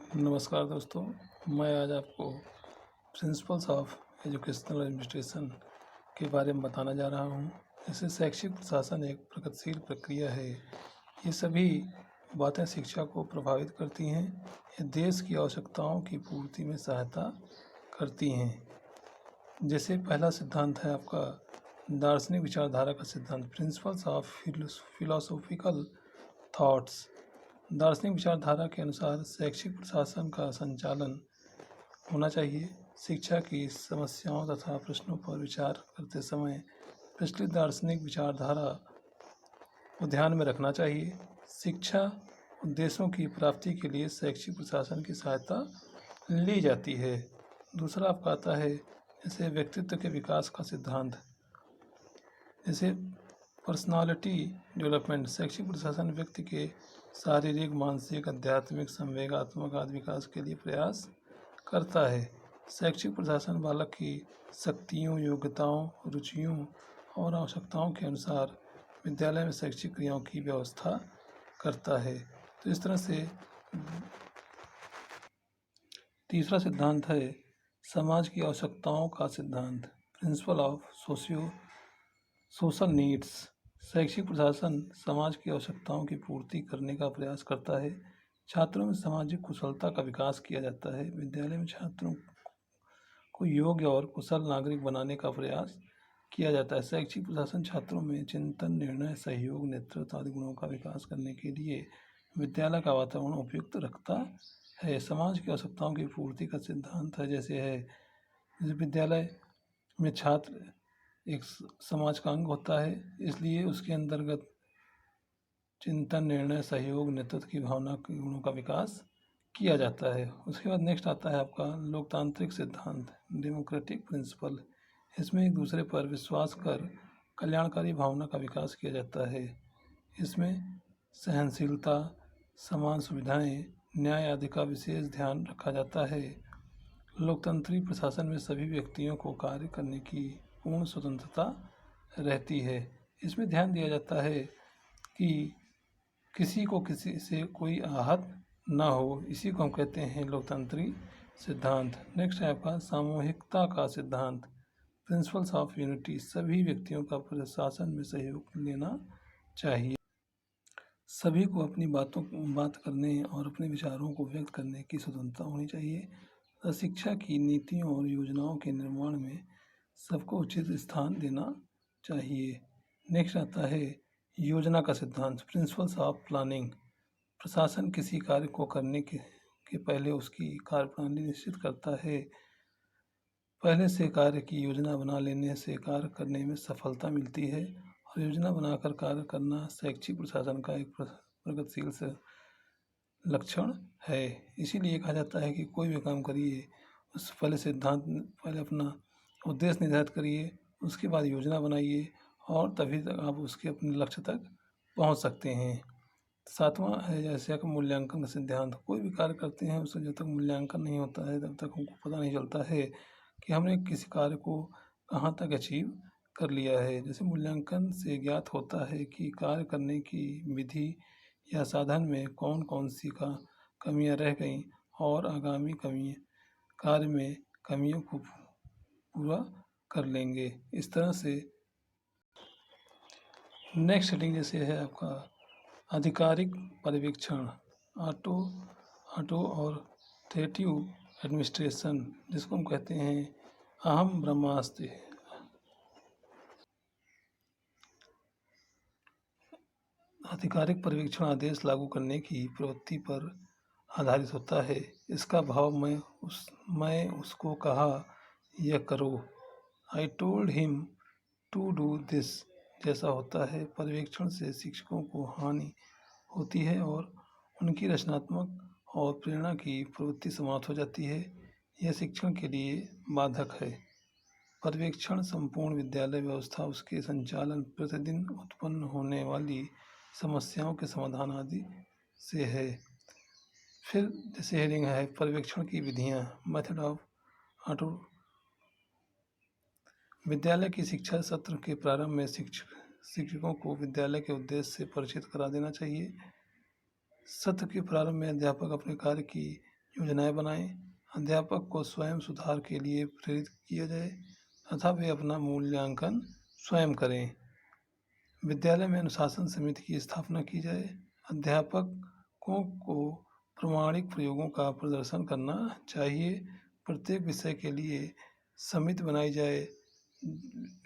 नमस्कार दोस्तों, मैं आज आपको प्रिंसिपल्स ऑफ एजुकेशनल एडमिनिस्ट्रेशन के बारे में बताने जा रहा हूँ। जैसे शैक्षिक प्रशासन एक प्रगतिशील प्रक्रिया है। ये सभी बातें शिक्षा को प्रभावित करती हैं। ये देश की आवश्यकताओं की पूर्ति में सहायता करती हैं। जैसे पहला सिद्धांत है आपका दार्शनिक विचारधारा का सिद्धांत, प्रिंसिपल्स ऑफ फिलोसॉफिकल थॉट्स। दार्शनिक विचारधारा के अनुसार शैक्षिक प्रशासन का संचालन होना चाहिए। शिक्षा की समस्याओं तथा प्रश्नों पर विचार करते समय प्रचलित दार्शनिक विचारधारा को ध्यान में रखना चाहिए। शिक्षा उद्देश्यों की प्राप्ति के लिए शैक्षिक प्रशासन की सहायता ली जाती है। दूसरा आपका आता है जैसे व्यक्तित्व के विकास का सिद्धांत, जैसे पर्सनालिटी डेवलपमेंट। शैक्षिक प्रशासन व्यक्ति के शारीरिक, मानसिक, आध्यात्मिक, संवेगात्मक आदि विकास के लिए प्रयास करता है। शैक्षिक प्रशासन बालक की शक्तियों, योग्यताओं, रुचियों और आवश्यकताओं के अनुसार विद्यालय में शैक्षिक क्रियाओं की व्यवस्था करता है। तो इस तरह से तीसरा सिद्धांत है समाज की आवश्यकताओं का सिद्धांत, प्रिंसिपल ऑफ सोशल नीड्स। शैक्षिक प्रशासन समाज की आवश्यकताओं की पूर्ति करने का प्रयास करता है। छात्रों में सामाजिक कुशलता का विकास किया जाता है। विद्यालय में छात्रों को योग्य और कुशल नागरिक बनाने का प्रयास किया जाता है। शैक्षिक प्रशासन छात्रों में चिंतन, निर्णय, सहयोग, नेतृत्व आदि गुणों का विकास करने के लिए विद्यालय का वातावरण उपयुक्त रखता है। समाज की आवश्यकताओं की पूर्ति का सिद्धांत है जैसे विद्यालय में छात्र एक समाज का अंग होता है, इसलिए उसके अंतर्गत चिंतन, निर्णय, सहयोग, नेतृत्व की भावना के गुणों का विकास किया जाता है। उसके बाद नेक्स्ट आता है आपका लोकतांत्रिक सिद्धांत, डेमोक्रेटिक प्रिंसिपल। इसमें एक दूसरे पर विश्वास कर कल्याणकारी भावना का विकास किया जाता है। इसमें सहनशीलता, समान सुविधाएं, न्याय आदि का विशेष ध्यान रखा जाता है। लोकतांत्रिक प्रशासन में सभी व्यक्तियों को कार्य करने की पूर्ण स्वतंत्रता रहती है। इसमें ध्यान दिया जाता है कि किसी को किसी से कोई आहत ना हो। इसी को हम कहते हैं लोकतांत्रिक सिद्धांत। नेक्स्ट है आपका सामूहिकता का सिद्धांत, प्रिंसिपल्स ऑफ यूनिटी। सभी व्यक्तियों का प्रशासन में सहयोग लेना चाहिए। सभी को अपनी बात करने और अपने विचारों को व्यक्त करने की स्वतंत्रता होनी चाहिए। शिक्षा की नीतियों और योजनाओं के निर्माण में सबको उचित स्थान देना चाहिए। नेक्स्ट आता है योजना का सिद्धांत, प्रिंसिपल्स ऑफ प्लानिंग। प्रशासन किसी कार्य को करने के पहले उसकी कार्यप्रणाली निश्चित करता है। पहले से कार्य की योजना बना लेने से कार्य करने में सफलता मिलती है और योजना बनाकर कार्य करना शैक्षिक प्रशासन का एक प्रगतिशील से लक्षण है। इसीलिए कहा जाता है कि कोई भी काम करिए उस पहले अपना उद्देश्य निर्धारित करिए, उसके बाद योजना बनाइए और तभी तक आप उसके अपने लक्ष्य तक पहुंच सकते हैं। सातवां है जैसे कि मूल्यांकन का सिद्धांत। कोई भी कार्य करते हैं उसका जब तक मूल्यांकन नहीं होता है तब तक हमको पता नहीं चलता है कि हमने किसी कार्य को कहाँ तक अचीव कर लिया है। जैसे मूल्यांकन से ज्ञात होता है कि कार्य करने की विधि या साधन में कौन कौन सी कमियां रह गईं और आगामी कार्य में कमियों को पूरा कर लेंगे। इस तरह से नेक्स्ट हेडिंग जैसे है आपका आधिकारिक पर्यवेक्षण, ऑटो और थेटिव एडमिनिस्ट्रेशन, जिसको हम कहते हैं अहम ब्रह्मास्त्र। आधिकारिक पर्यवेक्षण आदेश लागू करने की प्रवृत्ति पर आधारित होता है। इसका भाव मैं उसको कहा यह करो, I told him to do this जैसा होता है। पर्यवेक्षण से शिक्षकों को हानि होती है और उनकी रचनात्मक और प्रेरणा की प्रवृत्ति समाप्त हो जाती है। यह शिक्षण के लिए बाधक है। पर्यवेक्षण संपूर्ण विद्यालय व्यवस्था, उसके संचालन, प्रतिदिन उत्पन्न होने वाली समस्याओं के समाधान आदि से है। फिर जैसे हेडिंग है पर्यवेक्षण की विधियाँ, मेथड ऑफ ऑटो। विद्यालय की शिक्षा सत्र के प्रारंभ में शिक्षकों को विद्यालय के उद्देश्य से परिचित करा देना चाहिए। सत्र के प्रारंभ में अध्यापक अपने कार्य की योजनाएं बनाएं। अध्यापक को स्वयं सुधार के लिए प्रेरित किया जाए तथा वे अपना मूल्यांकन स्वयं करें। विद्यालय में अनुशासन समिति की स्थापना की जाए। अध्यापकों को प्रामाणिक प्रयोगों का प्रदर्शन करना चाहिए। प्रत्येक विषय के लिए समिति बनाई जाए।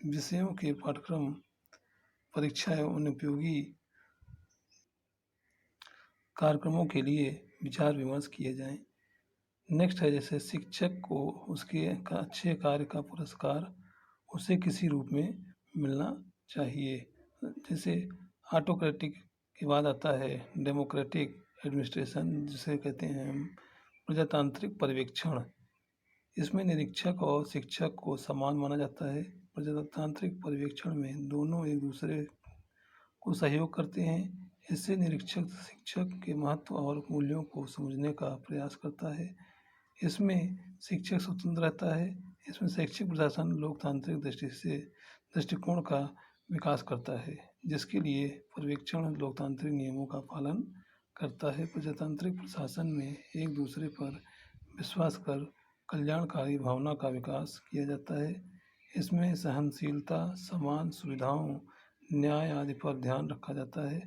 विषयों के पाठ्यक्रम, परीक्षा एवं अन्य उपयोगी कार्यक्रमों के लिए विचार विमर्श किए जाएं। नेक्स्ट है जैसे शिक्षक को उसके अच्छे कार्य का पुरस्कार उसे किसी रूप में मिलना चाहिए। जैसे ऑटोक्रेटिक के बाद आता है डेमोक्रेटिक एडमिनिस्ट्रेशन, जिसे कहते हैं हम प्रजातांत्रिक पर्यवेक्षण। इसमें निरीक्षक और शिक्षक को समान माना जाता है। प्रजातांत्रिक पर्यवेक्षण में दोनों एक दूसरे को सहयोग करते हैं। इससे निरीक्षक शिक्षक के महत्व और मूल्यों को समझने का प्रयास करता है। इसमें शिक्षक स्वतंत्र रहता है। इसमें शैक्षिक प्रशासन लोकतांत्रिक दृष्टिकोण का विकास करता है, जिसके लिए पर्यवेक्षण लोकतांत्रिक नियमों का पालन करता है। प्रजातांत्रिक प्रशासन में एक दूसरे पर विश्वास कर कल्याणकारी भावना का विकास किया जाता है। इसमें सहनशीलता, समान सुविधाओं, न्याय आदि पर ध्यान रखा जाता है।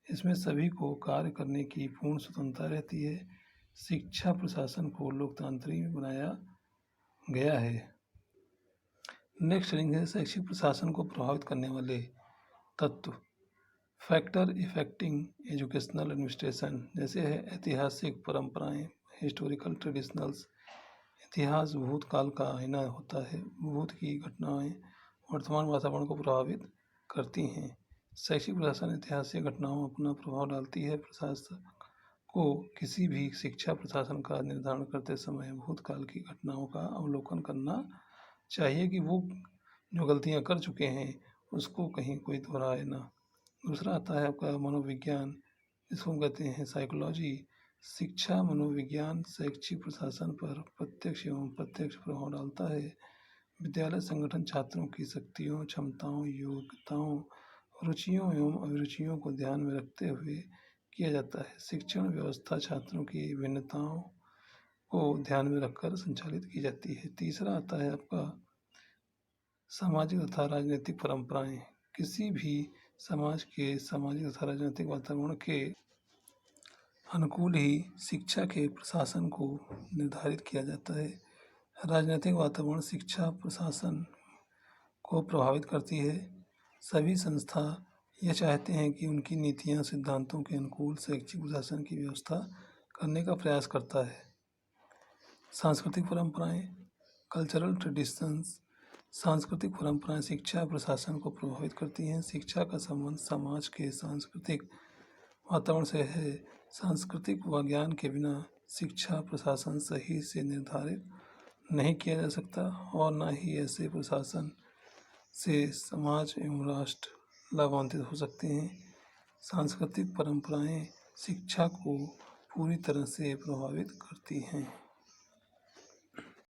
इसमें सभी को कार्य करने की पूर्ण स्वतंत्रता रहती है। शिक्षा प्रशासन को लोकतांत्रिक बनाया गया है। नेक्स्ट लिंक है शैक्षिक प्रशासन को प्रभावित करने वाले तत्व। फैक्टर इफेक्टिंग एजुकेशनल एडमिनिस्ट्रेशन जैसे है ऐतिहासिक परंपराएं, हिस्टोरिकल ट्रेडिशनल्स। इतिहास भूतकाल का आईना होता है। भूत की घटनाएं वर्तमान वातावरण को प्रभावित करती हैं। शैक्षिक प्रशासन ऐतिहासिक घटनाओं अपना प्रभाव डालती है। प्रशासक को किसी भी शिक्षा प्रशासन का निर्धारण करते समय भूतकाल की घटनाओं का अवलोकन करना चाहिए कि वो जो गलतियां कर चुके हैं उसको कहीं कोई दोहराए ना। दूसरा आता है आपका मनोविज्ञान, जिसको कहते हैं साइकोलॉजी। शिक्षा मनोविज्ञान शैक्षिक प्रशासन पर प्रत्यक्ष एवं अप्रत्यक्ष प्रभाव डालता है। विद्यालय संगठन छात्रों की शक्तियों, क्षमताओं, योग्यताओं, रुचियों एवं अभिरुचियों को ध्यान में रखते हुए किया जाता है। शिक्षण व्यवस्था छात्रों की भिन्नताओं को ध्यान में रखकर संचालित की जाती है। तीसरा आता है आपका सामाजिक तथा राजनीतिक परंपराएं। किसी भी समाज के सामाजिक तथा राजनीतिक वातावरण के अनुकूल ही शिक्षा के प्रशासन को निर्धारित किया जाता है। राजनीतिक वातावरण शिक्षा प्रशासन को प्रभावित करती है। सभी संस्था यह चाहते हैं कि उनकी नीतियां सिद्धांतों के अनुकूल शैक्षिक प्रशासन की व्यवस्था करने का प्रयास करता है। सांस्कृतिक परंपराएं, कल्चरल ट्रेडिशंस। सांस्कृतिक परंपराएं शिक्षा प्रशासन को प्रभावित करती हैं। शिक्षा का संबंध समाज के सांस्कृतिक वातावरण से है। सांस्कृतिक व ज्ञान के बिना शिक्षा प्रशासन सही से निर्धारित नहीं किया जा सकता और न ही ऐसे प्रशासन से समाज एवं राष्ट्र लाभान्वित हो सकते हैं। सांस्कृतिक परंपराएं शिक्षा को पूरी तरह से प्रभावित करती हैं।